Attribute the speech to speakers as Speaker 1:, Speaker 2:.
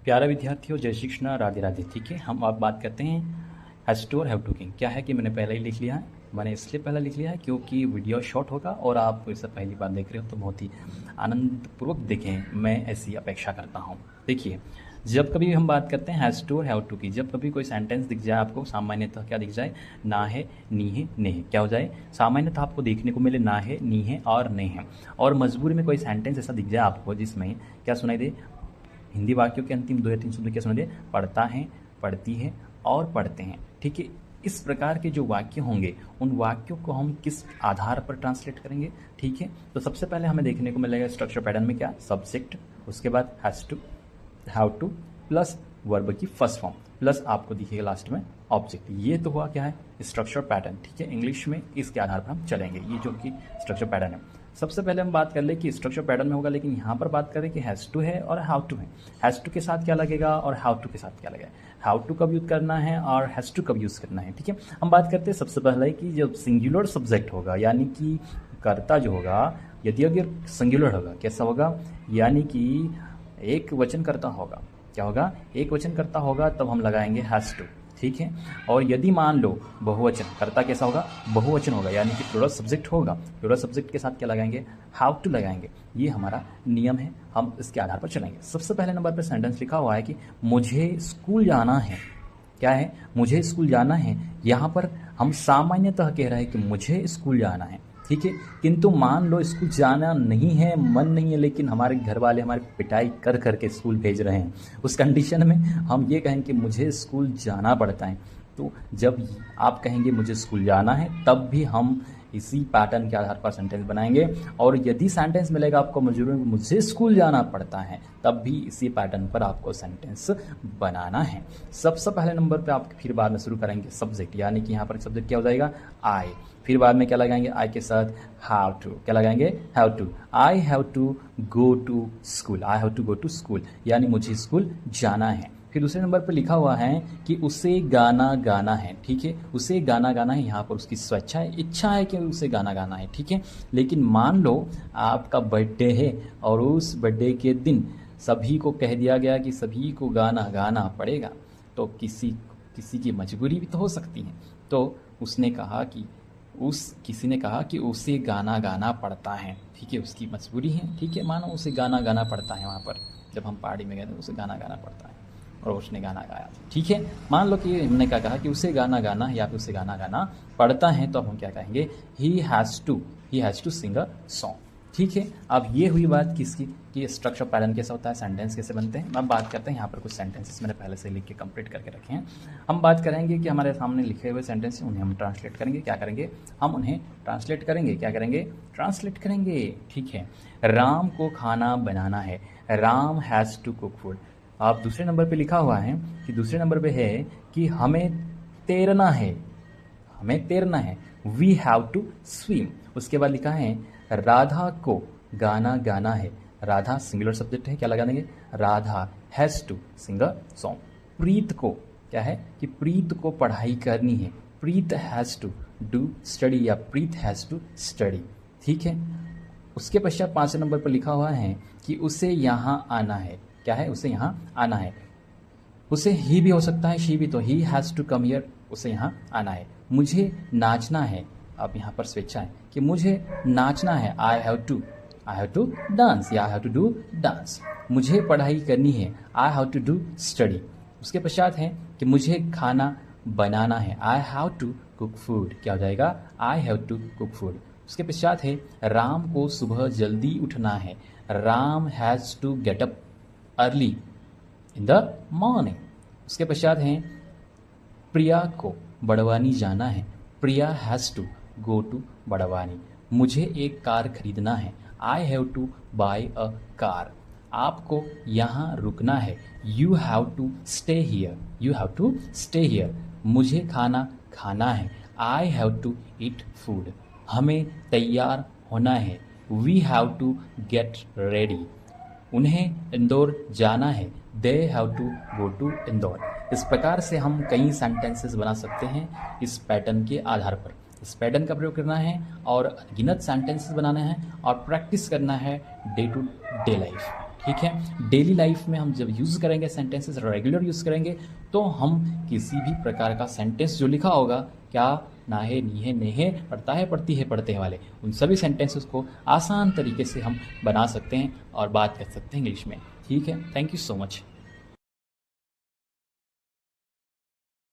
Speaker 1: प्यारे विद्यार्थियों, जय श्री कृष्ण, राधे राधे। ठीक है, हम अब बात करते हैं हैज़ टू और हैव टू की। क्या है कि मैंने पहले ही लिख लिया है। मैंने इसलिए पहले लिख लिया है क्योंकि वीडियो शॉर्ट होगा और आप इसे पहली बार देख रहे हो तो बहुत ही आनंदपूर्वक देखें, मैं ऐसी अपेक्षा करता हूँ। देखिए, जब कभी हम बात करते हैं हैज़ टू और हैव टू की, जब कभी कोई सेंटेंस दिख जाए आपको, सामान्यतः क्या दिख जाए, ना है, नी है, ने है, क्या हो जाए, सामान्यतः आपको देखने को मिले ना है, नी है और ने है। और मजबूरी में कोई सेंटेंस ऐसा दिख जाए आपको जिसमें क्या सुनाई दे, हिंदी वाक्यों के अंतिम 2 या 3 शब्द क्या सुनाई दे, पढ़ता है, पढ़ती है और पढ़ते हैं। ठीक है, इस प्रकार के जो वाक्य होंगे उन वाक्यों को हम किस आधार पर ट्रांसलेट करेंगे। ठीक है, तो सबसे पहले हमें देखने को मिलेगा स्ट्रक्चर पैटर्न में क्या, सब्जेक्ट, उसके बाद has to, have to plus verb की फर्स्ट फॉर्म प्लस आपको दिखेगा लास्ट में ऑब्जेक्ट। ये तो हुआ क्या है, स्ट्रक्चर पैटर्न। ठीक है, इंग्लिश में इसके आधार पर हम चलेंगे, ये जो कि स्ट्रक्चर पैटर्न है। सबसे पहले हम बात कर ले कि स्ट्रक्चर पैटर्न में होगा, लेकिन यहाँ पर बात करें कि हैज़ टू है और हाउ टू है। हैज़ टू के साथ क्या लगेगा और हाउ टू के साथ क्या लगेगा, हाउ टू कब यूज़ करना है और हैज़ टू कब यूज़ करना है। ठीक है, हम बात करते हैं सबसे पहले कि जब सिंगुलर सब्जेक्ट होगा, यानी कि कर्ता जो होगा, यदि अगर सिंगुलर होगा, कैसा होगा, यानी कि एक वचन करता होगा, क्या होगा, एक वचन करता होगा, तब हम लगाएंगे हैज़ टू। ठीक है, और यदि मान लो बहुवचन करता कैसा होगा, बहुवचन होगा, यानी कि प्लूरल सब्जेक्ट होगा, प्लूरल सब्जेक्ट के साथ क्या लगाएंगे, हाउ टू लगाएंगे। ये हमारा नियम है, हम इसके आधार पर चलेंगे। सबसे पहले नंबर पर सेंटेंस लिखा हुआ है कि मुझे स्कूल जाना है। क्या है, मुझे स्कूल जाना है। यहाँ पर हम सामान्यतः कह रहे हैं कि मुझे स्कूल जाना है। ठीक है, किंतु मान लो स्कूल जाना नहीं है, मन नहीं है, लेकिन हमारे घर वाले हमारी पिटाई कर करके स्कूल भेज रहे हैं, उस कंडीशन में हम ये कहें कि मुझे स्कूल जाना पड़ता है। तो जब आप कहेंगे मुझे स्कूल जाना है, तब भी हम इसी पैटर्न के आधार पर सेंटेंस बनाएंगे। और यदि सेंटेंस मिलेगा आपको मजबूरी में मुझे स्कूल जाना पड़ता है, तब भी इसी पैटर्न पर आपको सेंटेंस बनाना है। सबसे पहले नंबर पे आप फिर बाद में शुरू करेंगे सब्जेक्ट, यानी कि यहाँ पर सब्जेक्ट क्या हो जाएगा, आई। फिर बाद में क्या लगाएंगे, आई के साथ हैव टू, क्या लगाएंगे, have to. I have to go to school, I have to go to school, यानी मुझे स्कूल जाना है। फिर दूसरे नंबर पर लिखा हुआ है कि उसे गाना गाना है। ठीक है, उसे गाना गाना है, यहाँ पर उसकी स्वेच्छा है, इच्छा है कि उसे गाना गाना है। ठीक है, लेकिन मान लो आपका बर्थडे है और उस बर्थडे के दिन सभी को कह दिया गया कि सभी को गाना गाना पड़ेगा, तो किसी की मजबूरी भी तो हो सकती है। तो उसने कहा कि किसी ने कहा कि उसे गाना गाना पड़ता है। ठीक है, उसकी मजबूरी है। ठीक है, मानो उसे गाना गाना पड़ता है, वहाँ पर जब हम पार्टी में गए थे उसे गाना गाना पड़ता है और उसने गाना गाया। ठीक है, मान लो कि हमने क्या कहा कि उसे गाना गाना या फिर उसे गाना गाना पड़ता है, तो अब हम क्या कहेंगे, he has to sing a song. ठीक है, अब ये हुई बात किसकी, कि स्ट्रक्चर पैटर्न कैसा होता है, सेंटेंस कैसे बनते हैं। अब बात करते हैं, यहाँ पर कुछ सेंटेंसेस मैंने पहले से लिख के कंप्लीट करके रखे हैं। हम बात करेंगे कि हमारे सामने लिखे हुए सेंटेंस हैं, उन्हें हम ट्रांसलेट करेंगे। क्या करेंगे, हम उन्हें ट्रांसलेट करेंगे। क्या करेंगे, ट्रांसलेट करेंगे। ठीक है, राम को खाना बनाना है, Ram has to cook food. आप दूसरे नंबर पे लिखा हुआ है कि दूसरे नंबर पे है कि हमें तैरना है, हमें तैरना है, वी हैव टू स्विम। उसके बाद लिखा है राधा को गाना गाना है, राधा सिंगुलर सब्जेक्ट है, क्या लगा देंगे, Radha has to sing a song. Preet को क्या है कि प्रीत को पढ़ाई करनी है, Preet has to do study या प्रीत हैज़ टू स्टडी। ठीक है, उसके पश्चात 5 नंबर पर लिखा हुआ है कि उसे यहाँ आना है। क्या है, उसे यहाँ आना है। उसे ही भी हो सकता है, शी भी, तो he has to come here, उसे यहाँ आना है। मुझे नाचना है, अब यहाँ पर स्वेच्छा है कि मुझे नाचना है, आई हैव टू डांस या I have to do dance. मुझे पढ़ाई करनी है, I have to do study. उसके पश्चात है कि मुझे खाना बनाना है, I have to cook food, क्या हो जाएगा, I have to cook food. उसके पश्चात है राम को सुबह जल्दी उठना है, Ram has to get up early in the morning. उसके पश्चात हैं प्रिया को बड़वानी जाना है, Priya has to go to Barwani. मुझे एक कार खरीदना है, I have to buy a car. आपको यहाँ रुकना है, you have to stay here, मुझे खाना खाना है, I have to eat food. हमें तैयार होना है, we have to get ready. उन्हें इंदौर जाना है, they have to go to Indore. इस प्रकार से हम कई सेंटेंसेस बना सकते हैं इस पैटर्न के आधार पर। इस पैटर्न का प्रयोग करना है और अनगिनत सेंटेंसेस बनाना है और प्रैक्टिस करना है डे टू डे लाइफ। ठीक है। डेली लाइफ में हम जब यूज़ करेंगे सेंटेंसेस, रेगुलर यूज़ करेंगे, तो हम किसी भी प्रकार का सेंटेंस जो लिखा होगा, क्या, नाहे, नीहे, नेहे, पढ़ता है, पढ़ती है, पढ़ते हैं वाले, उन सभी सेंटेंसेस को आसान तरीके से हम बना सकते हैं और बात कर सकते हैं इंग्लिश में। ठीक है, थैंक यू सो मच।